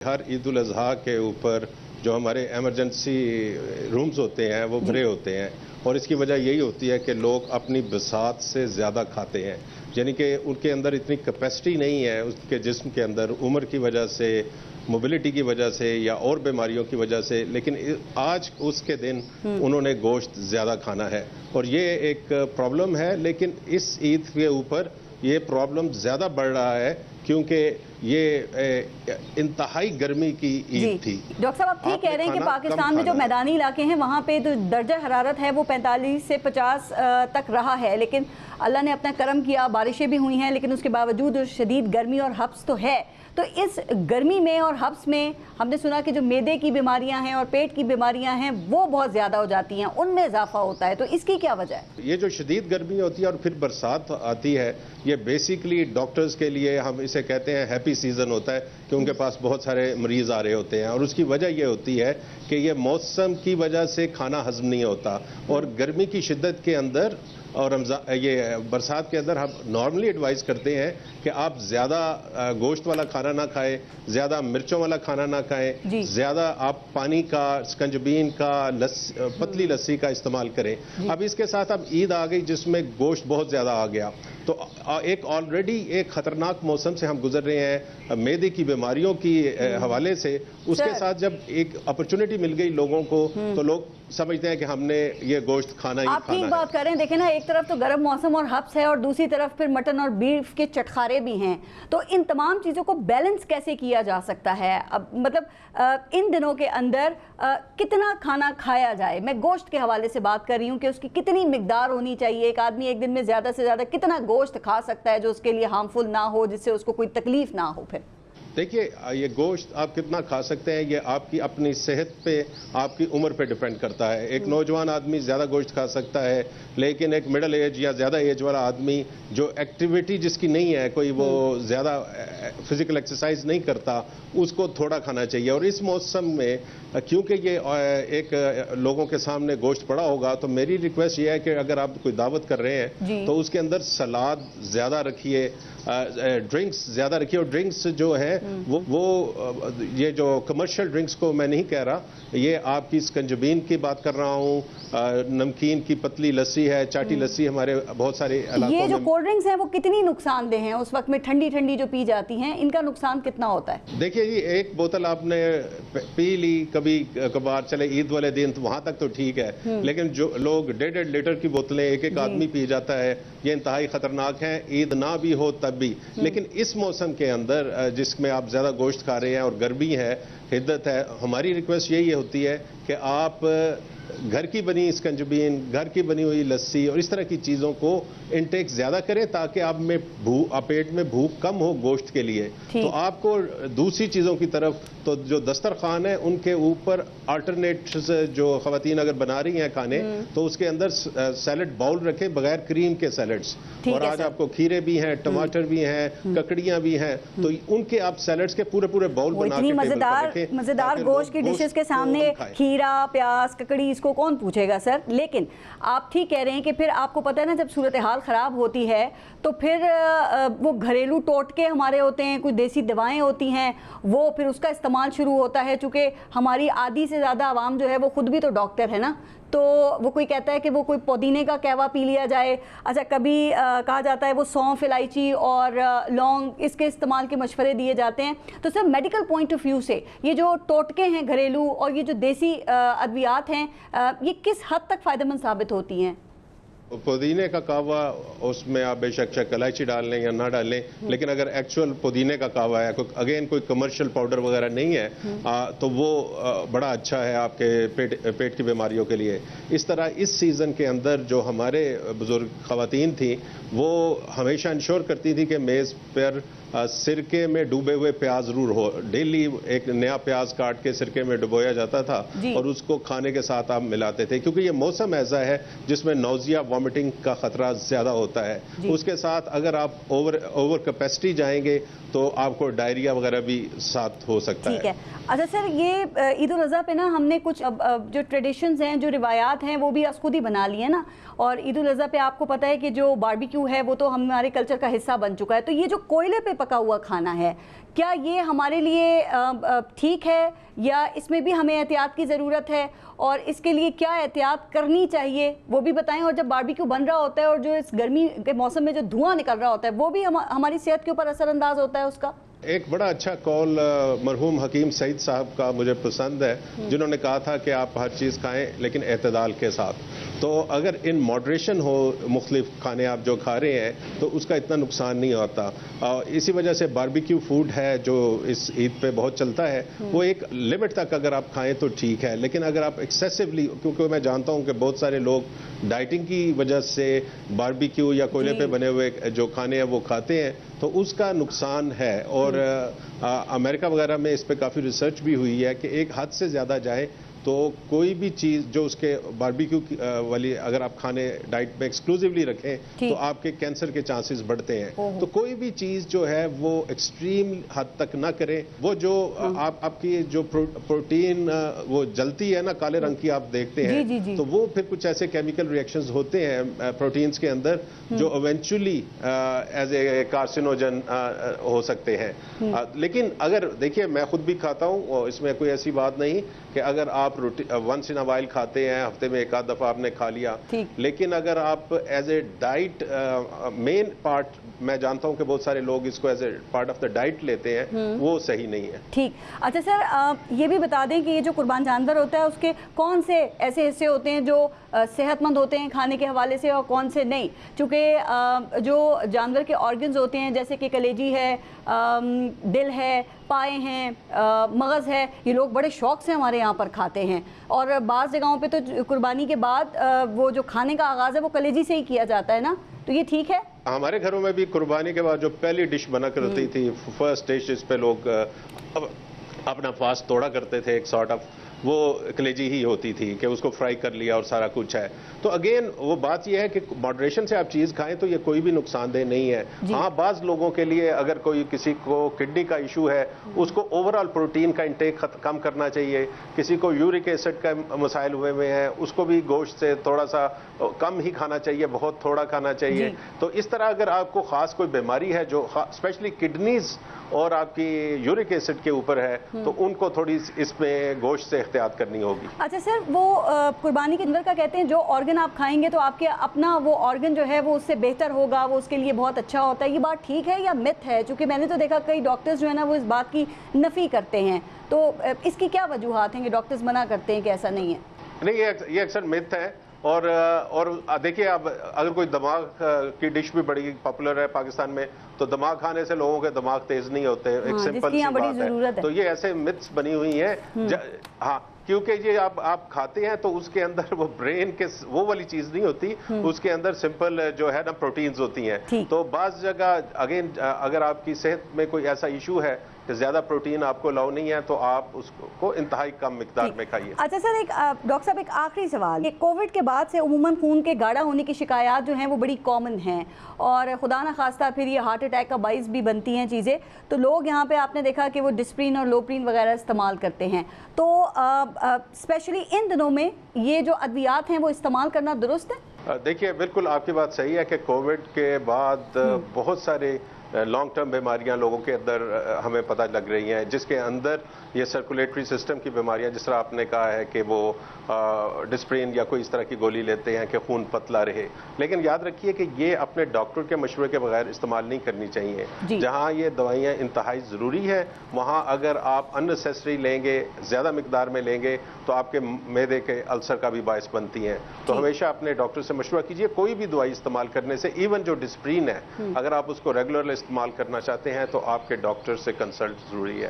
हर ईद उल अज़हा के ऊपर जो हमारे इमरजेंसी रूम्स होते हैं वो भरे होते हैं और इसकी वजह यही होती है कि लोग अपनी बसात से ज़्यादा खाते हैं, यानी कि उनके अंदर इतनी कैपेसिटी नहीं है उसके जिस्म के अंदर, उम्र की वजह से, मोबिलिटी की वजह से या और बीमारियों की वजह से। लेकिन आज उसके दिन उन्होंने गोश्त ज़्यादा खाना है और ये एक प्रॉब्लम है। लेकिन इस ईद के ऊपर ये प्रॉब्लम ज़्यादा बढ़ रहा है क्योंकि ये इंतहाई गर्मी की ईद थी। डॉक्टर साहब, आप ठीक कह रहे हैं कि पाकिस्तान में जो मैदानी इलाके हैं वहाँ पे तो दर्जा हरारत है वो 45 से 50 तक रहा है, लेकिन अल्लाह ने अपना करम किया, बारिशें भी हुई हैं, लेकिन उसके बावजूद शदीद गर्मी और हब्स तो है। तो इस गर्मी में और हब्स में हमने सुना कि जो मैदे की बीमारियां हैं और पेट की बीमारियां हैं वो बहुत ज़्यादा हो जाती हैं, उनमें इजाफा होता है। तो इसकी क्या वजह है? ये जो शदीद गर्मी होती है और फिर बरसात आती है, ये बेसिकली डॉक्टर्स के लिए हम इसे कहते हैं हैप्पी सीज़न होता है कि उनके पास बहुत सारे मरीज़ आ रहे होते हैं। और उसकी वजह ये होती है कि ये मौसम की वजह से खाना हजम नहीं होता और गर्मी की शिद्दत के अंदर और ये बरसात के अंदर हम नॉर्मली एडवाइस करते हैं कि आप ज़्यादा गोश्त वाला खाना ना खाएं, ज़्यादा मिर्चों वाला खाना ना खाएं, ज़्यादा आप पानी का, स्कंजबीन का, पतली लस्सी का इस्तेमाल करें। अब इसके साथ अब ईद आ गई जिसमें गोश्त बहुत ज़्यादा आ गया, तो एक ऑलरेडी एक ख़तरनाक मौसम से हम गुजर रहे हैं मैदे की बीमारियों की हवाले से। उसके साथ जब एक अपॉर्चुनिटी मिल गई लोगों को तो लोग समझते हैं कि हमने ये गोश्त खाना ही खाना है। आप ठीक बात कर रहे हैं। देखें ना, एक तरफ तो गर्म मौसम और हब्स है और दूसरी तरफ फिर मटन और बीफ के चटखारे भी हैं। तो इन तमाम चीज़ों को बैलेंस कैसे किया जा सकता है? अब मतलब इन दिनों के अंदर कितना खाना खाया जाए? मैं गोश्त के हवाले से बात कर रही हूँ कि उसकी कितनी मिकदार होनी चाहिए। एक आदमी एक दिन में ज़्यादा से ज़्यादा कितना गोश्त खा सकता है जो उसके लिए हार्मफुल ना हो, जिससे उसको कोई तकलीफ ना हो? फिर देखिए, ये गोश्त आप कितना खा सकते हैं ये आपकी अपनी सेहत पे, आपकी उम्र पे डिपेंड करता है। एक नौजवान आदमी ज़्यादा गोश्त खा सकता है, लेकिन एक मिडिल एज या ज़्यादा एज वाला आदमी जो एक्टिविटी जिसकी नहीं है, कोई वो ज़्यादा फिजिकल एक्सरसाइज नहीं करता, उसको थोड़ा खाना चाहिए। और इस मौसम में क्योंकि ये एक लोगों के सामने गोश्त पड़ा होगा, तो मेरी रिक्वेस्ट ये है कि अगर आप कोई दावत कर रहे हैं तो उसके अंदर सलाद ज़्यादा रखिए, ड्रिंक्स ज़्यादा रखिए। और ड्रिंक्स जो है वो ये जो कमर्शियल ड्रिंक्स को मैं नहीं कह रहा, ये आपकी स्कंजबीन की बात कर रहा हूँ, नमकीन की पतली लस्सी है, चाटी लस्सी हमारे बहुत सारे इलाकों में। ये जो कोल्ड ड्रिंक्स हैं वो कितनी नुकसानदेह हैं उस वक्त में, ठंडी ठंडी जो पी जाती हैं, इनका नुकसान कितना होता है? देखिए जी, एक बोतल आपने पी ली कभी कभार, चले ईद वाले दिन, तो वहां तक तो ठीक है, लेकिन जो लोग 1.5 लीटर की बोतलें एक आदमी पी जाता है, ये इंतहाई खतरनाक है। ईद ना भी हो तब भी। लेकिन इस मौसम के अंदर जिसमें आप ज्यादा गोश्त खा रहे हैं और गर्मी है, हिद्दत है, हमारी रिक्वेस्ट यही होती है कि आप घर की बनी स्कंजबीन, घर की बनी हुई लस्सी और इस तरह की चीज़ों को इनटेक ज़्यादा करें ताकि आप में पेट में भूख कम हो गोश्त के लिए। तो आपको दूसरी चीज़ों की तरफ, तो जो दस्तरखान है उनके ऊपर अल्टरनेट्स जो ख़वातीन अगर बना रही हैं खाने, तो उसके अंदर सैलड बाउल रखें बगैर क्रीम के सैलड्स। और आज आपको खीरे भी हैं, टमाटर भी हैं, ककड़ियाँ भी हैं, तो उनके आप सैलड्स के पूरे पूरे बाउल बना के मज़ेदार गोश्त की डिशेस के सामने खीरा, प्याज, ककड़ी, इसको कौन पूछेगा सर? लेकिन आप ठीक कह रहे हैं कि फिर आपको पता है ना, जब सूरत हाल ख़राब होती है तो फिर वो घरेलू टोटके हमारे होते हैं, कुछ देसी दवाएं होती हैं, वो फिर उसका इस्तेमाल शुरू होता है। चूँकि हमारी आधी से ज़्यादा आवाम जो है वो खुद भी तो डॉक्टर है ना, तो वो कोई कहता है कि वो कोई पुदीने का कहवा पी लिया जाए। अच्छा, कभी कहा जाता है वो सौंफ, इलायची और लौंग, इसके इस्तेमाल के मशवरे दिए जाते हैं। तो sir, medical point of view से ये जो टोटके हैं घरेलू और ये जो देसी अद्वियात हैं, ये किस हद तक फ़ायदेमंद साबित होती हैं? पुदीने का कहवा, उसमें आप बेशक इलायची डाल लें या ना डालें, लेकिन अगर एक्चुअल पुदीने का कहवा है, अगेन कोई कमर्शियल पाउडर वगैरह नहीं है, तो वो बड़ा अच्छा है आपके पेट की बीमारियों के लिए। इस तरह इस सीज़न के अंदर जो हमारे बुजुर्ग ख़वातीन थी वो हमेशा इंश्योर करती थी कि मेज़ पर सिरके में डूबे हुए प्याज ज़रूर हो। डेली एक नया प्याज काट के सिरके में डुबोया जाता था और उसको खाने के साथ आप मिलाते थे, क्योंकि ये मौसम ऐसा है जिसमें नौजिया, वॉमिटिंग का खतरा ज्यादा होता है। उसके साथ अगर आप ओवर कैपेसिटी जाएंगे तो आपको डायरिया वगैरह भी साथ हो सकता है। ठीक है। अच्छा सर, ये ईद उल अज़हा पे ना हमने कुछ जो ट्रेडिशंस हैं, जो रिवायात हैं, वो भी खुद ही बना लिए ना। और ईद उल अज़हा पे आपको पता है कि जो बारबेक्यू है वो तो हमारे कल्चर का हिस्सा बन चुका है। तो ये जो कोयले पे पका हुआ खाना है, क्या ये हमारे लिए ठीक है या इसमें भी हमें एहतियात की ज़रूरत है, और इसके लिए क्या एहतियात करनी चाहिए वो भी बताएं। और जब बारबेक्यू बन रहा होता है और जो इस गर्मी के मौसम में जो धुआं निकल रहा होता है, वो भी हमारी सेहत के ऊपर असरअंदाज होता है उसका। एक बड़ा अच्छा कॉल मरहूम हकीम सईद साहब का मुझे पसंद है, जिन्होंने कहा था कि आप हर चीज़ खाएं लेकिन एतदाल के साथ। तो अगर इन मॉडरेशन हो मुख्तलिफ खाने आप जो खा रहे हैं तो उसका इतना नुकसान नहीं होता। इसी वजह से बारबेक्यू फूड है जो इस ईद पे बहुत चलता है, वो एक लिमिट तक अगर आप खाएं तो ठीक है। लेकिन अगर आप एक्सेसिवली, क्योंकि मैं जानता हूं कि बहुत सारे लोग डाइटिंग की वजह से बारबेक्यू या कोयले पे बने हुए जो खाने हैं वो खाते हैं, तो उसका नुकसान है। और अमेरिका वगैरह में इस पे काफ़ी रिसर्च भी हुई है कि एक हद से ज़्यादा जाए तो कोई भी चीज़ जो उसके बारबेक्यू वाली अगर आप खाने डाइट में एक्सक्लूसिवली रखें तो आपके कैंसर के चांसेस बढ़ते हैं। तो कोई भी चीज़ जो है वो एक्सट्रीम हद तक ना करें। वो जो आपकी जो प्रोटीन वो जलती है ना, काले रंग की आप देखते हैं, तो वो फिर कुछ ऐसे केमिकल रिएक्शंस होते हैं प्रोटीन्स के अंदर जो इवेंचुअली एज ए कार्सिनोजन हो सकते हैं। लेकिन अगर देखिए, मैं खुद भी खाता हूँ, इसमें कोई ऐसी बात नहीं कि अगर आप वंस इन अ वाइल खाते हैं, हफ्ते में एक आध दफा आपने खा लिया, लेकिन अगर आप as a diet main part, मैं जानता हूं कि बहुत सारे लोग इसको as a part of the diet लेते हैं, वो सही नहीं है। ठीक। अच्छा सर, ये भी बता दें कि ये जो कुर्बान जानवर होता है उसके कौन से ऐसे हिस्से होते हैं जो सेहतमंद होते हैं खाने के हवाले से और कौन से नहीं? चूँकि जो जानवर के ऑर्गन्स होते हैं जैसे कि कलेजी है, दिल है, पाए हैं, मगज़ है, ये लोग बड़े शौक़ से हमारे यहाँ पर खाते हैं। और बाज़ जगहों पे तो कुर्बानी के बाद वो जो खाने का आगाज़ है वो कलेजी से ही किया जाता है ना, तो ये ठीक है? हमारे घरों में भी कुर्बानी के बाद जो पहली डिश बना करती थी, फर्स्ट डिश, इस पे लोग अपना फास्ट तोड़ा करते थे, एक सॉर्ट ऑफ वो कलेजी ही होती थी कि उसको फ्राई कर लिया और सारा कुछ है। तो अगेन वो बात ये है कि मॉडरेशन से आप चीज़ खाएं तो ये कोई भी नुकसानदेह नहीं है। हाँ, बाज़ लोगों के लिए अगर कोई किसी को किडनी का इशू है, उसको ओवरऑल प्रोटीन का इंटेक कम करना चाहिए। किसी को यूरिक एसिड का मसाइल हुए हुए हैं, उसको भी गोश्त से थोड़ा सा कम ही खाना चाहिए, बहुत थोड़ा खाना चाहिए। तो इस तरह अगर आपको ख़ास कोई बीमारी है जो स्पेशली किडनीज और आपकी यूरिक एसिड के ऊपर है, तो उनको थोड़ी इसमें गोश्त से एहतियात करनी होगी। अच्छा सर, वो कुर्बानी के अंदर का कहते हैं जो ऑर्गन आप खाएंगे तो आपके अपना वो ऑर्गन जो है वो उससे बेहतर होगा, वो उसके लिए बहुत अच्छा होता है, ये बात ठीक है या मिथ है? क्योंकि मैंने तो देखा कई डॉक्टर्स जो है ना वो इस बात की नफ़ी करते हैं, तो इसकी क्या वजूहात हैं कि डॉक्टर्स मना करते हैं कि ऐसा नहीं है? नहीं, ये अक्सर मिथ है। और देखिए, अब अगर कोई दमाग की डिश भी बड़ी पॉपुलर है पाकिस्तान में, तो दमाग खाने से लोगों के दमाग तेज नहीं होते। एक सिंपल सी बात है। तो ये ऐसे मिथ्स बनी हुई हैं। हाँ, क्योंकि ये आप खाते हैं तो उसके अंदर वो ब्रेन के वो वाली चीज नहीं होती, उसके अंदर सिंपल जो है ना प्रोटीन्स होती हैं। तो बाज़ जगह अगेन अगर आपकी सेहत में कोई ऐसा इशू है कि ज्यादा प्रोटीन आपको अलाउ नहीं है, तो आप उसको इंतहाई कम मिकदार में खाइए। अच्छा सर, एक डॉक्टर साहब, एक आखिरी सवाल, ये कोविड के बाद से उमूमन खून के गाढ़ा होने की शिकायत जो हैं वो बड़ी कॉमन हैं, और खुदा न खास्ता फिर ये हार्ट अटैक का बाइस भी बनती हैं चीज़ें। तो लोग यहाँ पे आपने देखा कि वो डिस्प्रिन और लोप्रिन वगैरह इस्तेमाल करते हैं। तो स्पेशली इन दिनों में ये जो अद्वियात हैं वो इस्तेमाल करना दुरुस्त है? देखिए, बिल्कुल आपकी बात सही है कि कोविड के बाद बहुत सारे लॉन्ग टर्म बीमारियां लोगों के अंदर हमें पता लग रही हैं, जिसके अंदर ये सर्कुलेटरी सिस्टम की बीमारियां, जिस तरह आपने कहा है कि वो डिस्प्रिन या कोई इस तरह की गोली लेते हैं कि खून पतला रहे। लेकिन याद रखिए कि ये अपने डॉक्टर के मशवरे के बगैर इस्तेमाल नहीं करनी चाहिए। जहां ये दवाइयां इंतहाई ज़रूरी है, वहां अगर आप अननेसेसरी लेंगे, ज़्यादा मिकदार में लेंगे, तो आपके मैदे के अल्सर का भी बायस बनती हैं। तो हमेशा अपने डॉक्टर से मशवरा कीजिए। कोई भी दवाई इस्तेमाल करने से, इवन जो डिस्प्रिन है, अगर आप उसको रेगुलरली इस्तेमाल करना चाहते हैं तो आपके डॉक्टर से कंसल्ट जरूरी है।